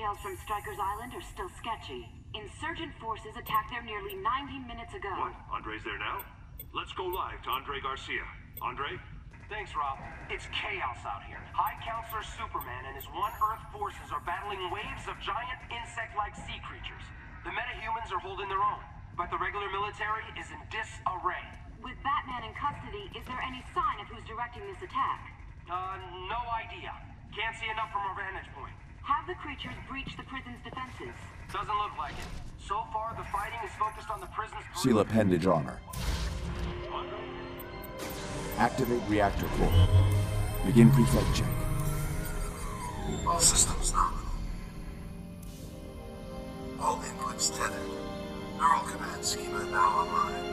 details from Stryker's Island are still sketchy. Insurgent forces attacked there nearly 90 minutes ago. What? Andre's there now? Let's go live to Andre Garcia. Andre? Thanks, Rob. It's chaos out here. High Counselor Superman and his One Earth forces are battling waves of giant insect-like sea creatures. The metahumans are holding their own, but the regular military is in disarray. With Batman in custody, is there any sign of who's directing this attack? No idea. Can't see enough from our vantage point. Have the creatures breached the prison's defenses? Doesn't look like it. So far, the fighting is focused on the prison's... Seal appendage armor. Activate reactor core. Begin pre-flight check. All systems nominal. All inputs tethered. Neural command schema now online.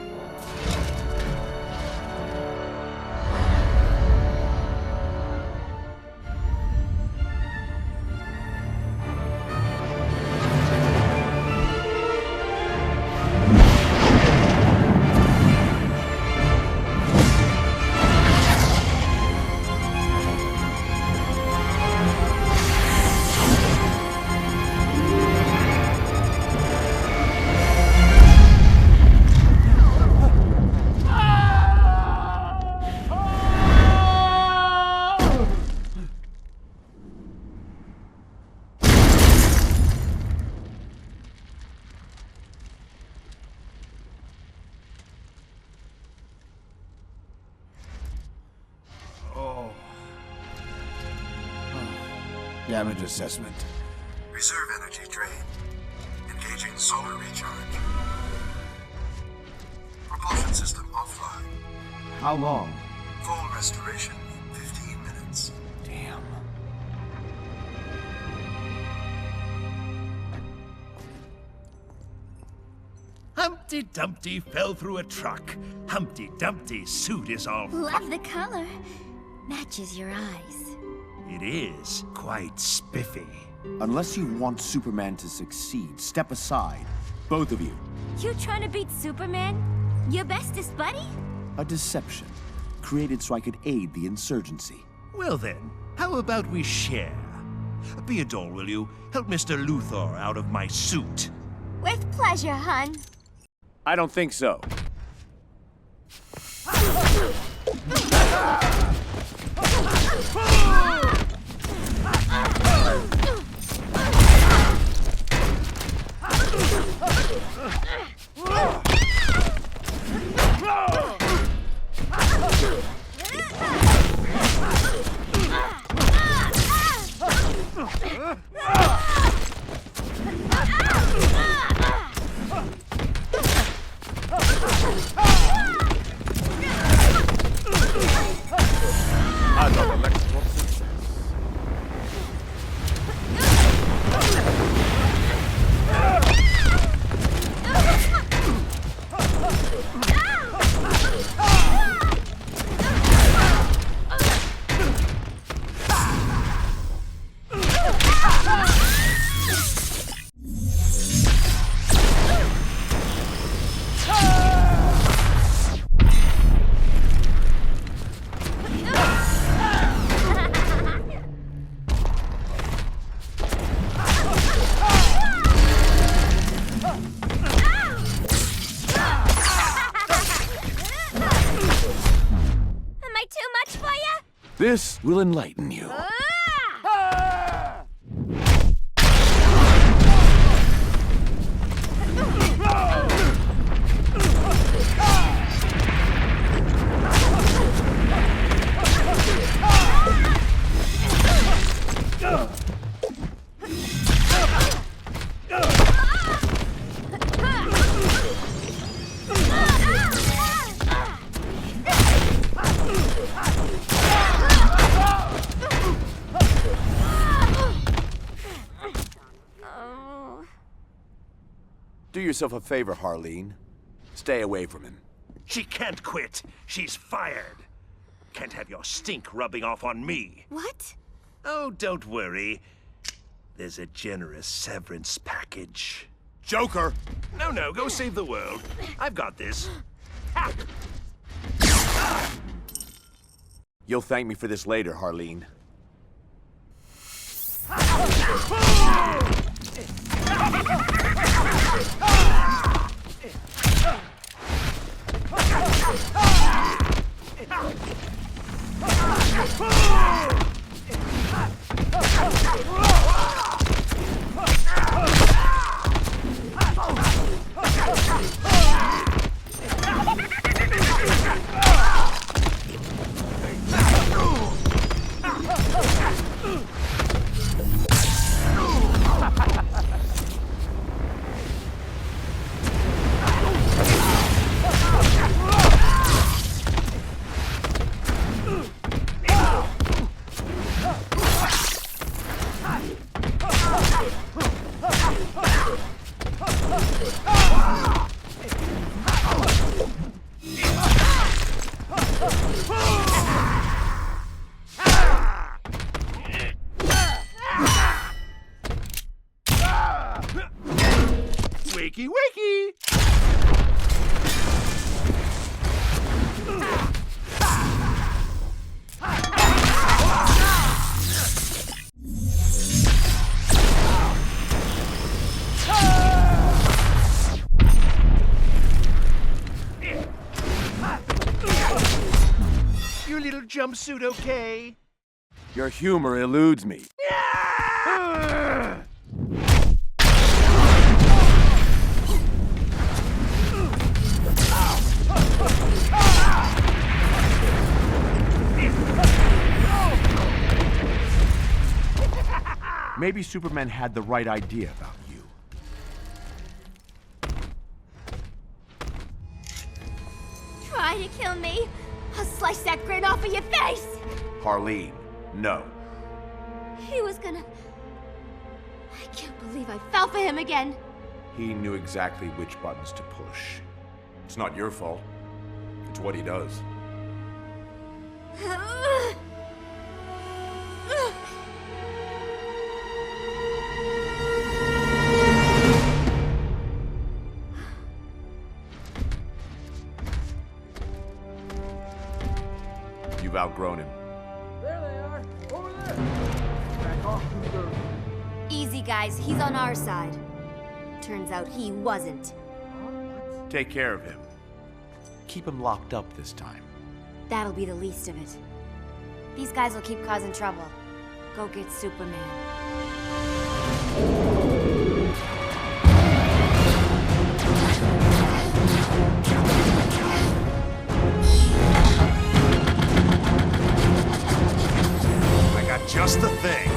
Damage assessment. Reserve energy drain. Engaging solar recharge. Propulsion system offline. How long? Full restoration in 15 minutes. Damn. Humpty Dumpty fell through a truck. Humpty Dumpty's suit is all... Love the color. Matches your eyes. It is quite spiffy. Unless you want Superman to succeed, step aside. Both of you. You trying to beat Superman? Your bestest buddy? A deception. Created so I could aid the insurgency. Well then, how about we share? Be a doll, will you? Help Mr. Luthor out of my suit. With pleasure, hun. I don't think so. This will enlighten you. Do yourself a favor, Harleen. Stay away from him. She can't quit. She's fired. Can't have your stink rubbing off on me. What? Oh, don't worry. There's a generous severance package. Joker! No, go save the world. I've got this. You'll thank me for this later, Harleen. Wakey, wakey! Your little jumpsuit okay? Your humor eludes me. Maybe Superman had the right idea about you. Try to kill me? I'll slice that grin off of your face! Harleen, no. He was gonna... I can't believe I fell for him again. He knew exactly which buttons to push. It's not your fault. It's what he does. You've outgrown him. There they are! Over there! Back off, Luthor. Easy, guys. He's on our side. Turns out he wasn't. Take care of him. Keep him locked up this time. That'll be the least of it. These guys will keep causing trouble. Go get Superman. I got just the thing.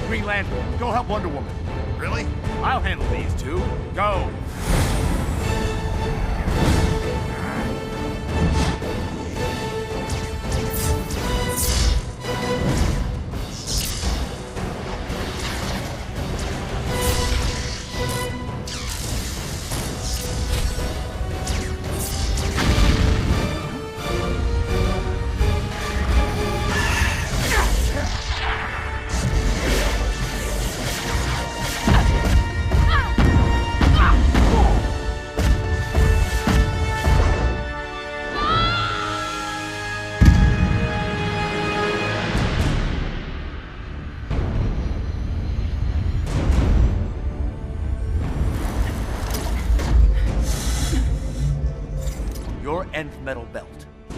Green Lantern, go help Wonder Woman. Really? I'll handle these two. Go! Your nth metal belt.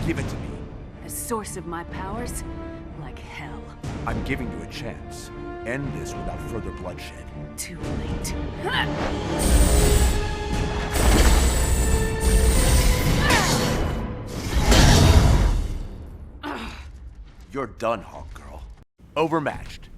Give it to me. The source of my powers? Like hell. I'm giving you a chance. End this without further bloodshed. Too late. You're done, Hawk Girl. Overmatched.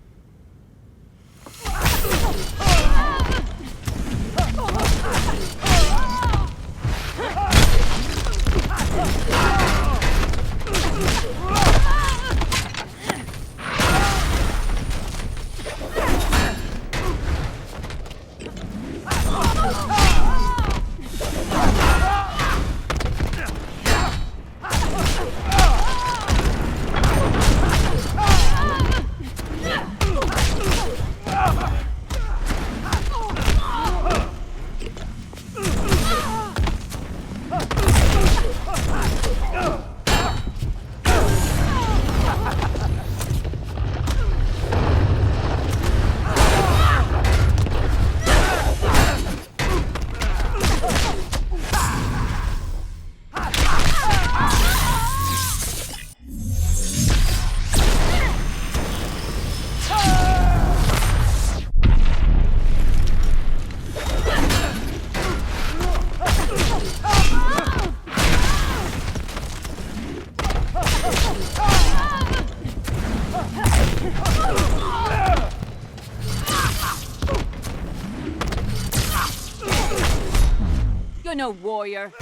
You're no warrior.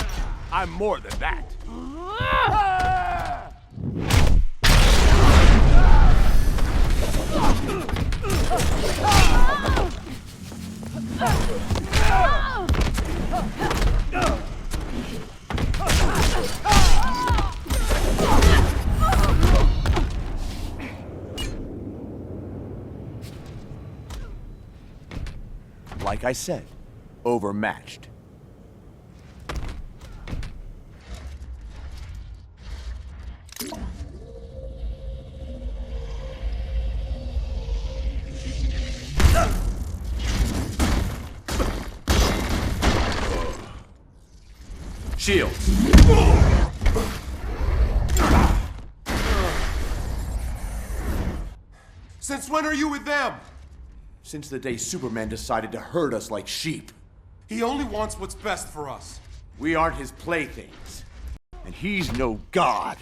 I'm more than that. Like I said, overmatched. Shield. Since when are you with them? Since the day Superman decided to herd us like sheep. He only wants what's best for us. We aren't his playthings. And he's no god.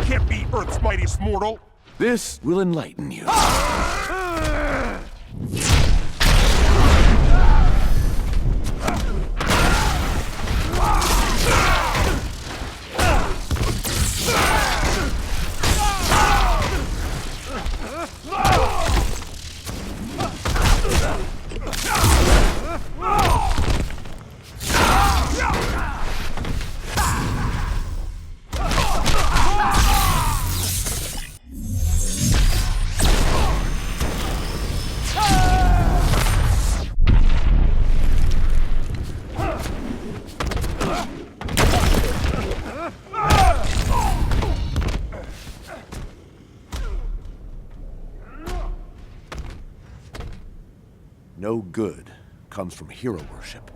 Can't be Earth's mightiest mortal. This will enlighten you. No good comes from hero worship.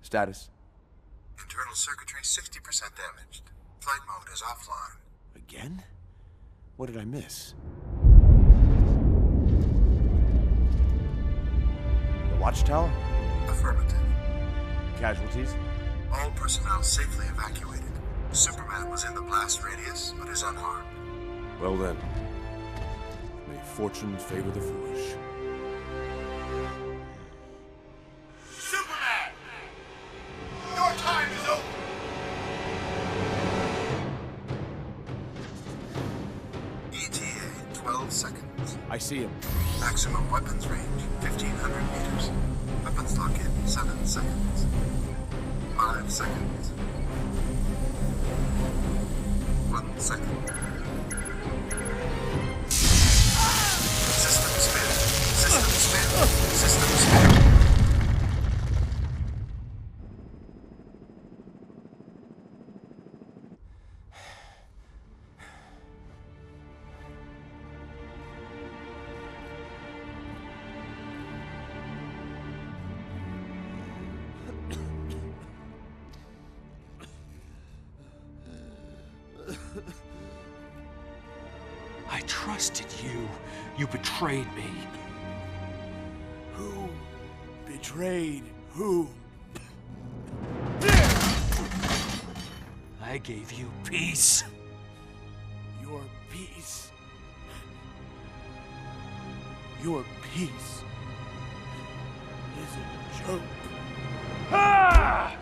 Status? Internal circuitry 60% damaged. Flight mode is offline. Again? What did I miss? The watchtower? Affirmative. Casualties? All personnel safely evacuated. Superman was in the blast radius, but is unharmed. Well then, may fortune favor the foolish. Superman! Your time is over! ETA, 12 seconds. I see him. Maximum weapons range, 1,500 meters. Weapons lock in, 7 seconds. 5 seconds. 1 second. System spin. System spin. System spin. I trusted you. You betrayed me. Who betrayed who? I I gave you peace. Your peace. Your peace is a joke. Ah!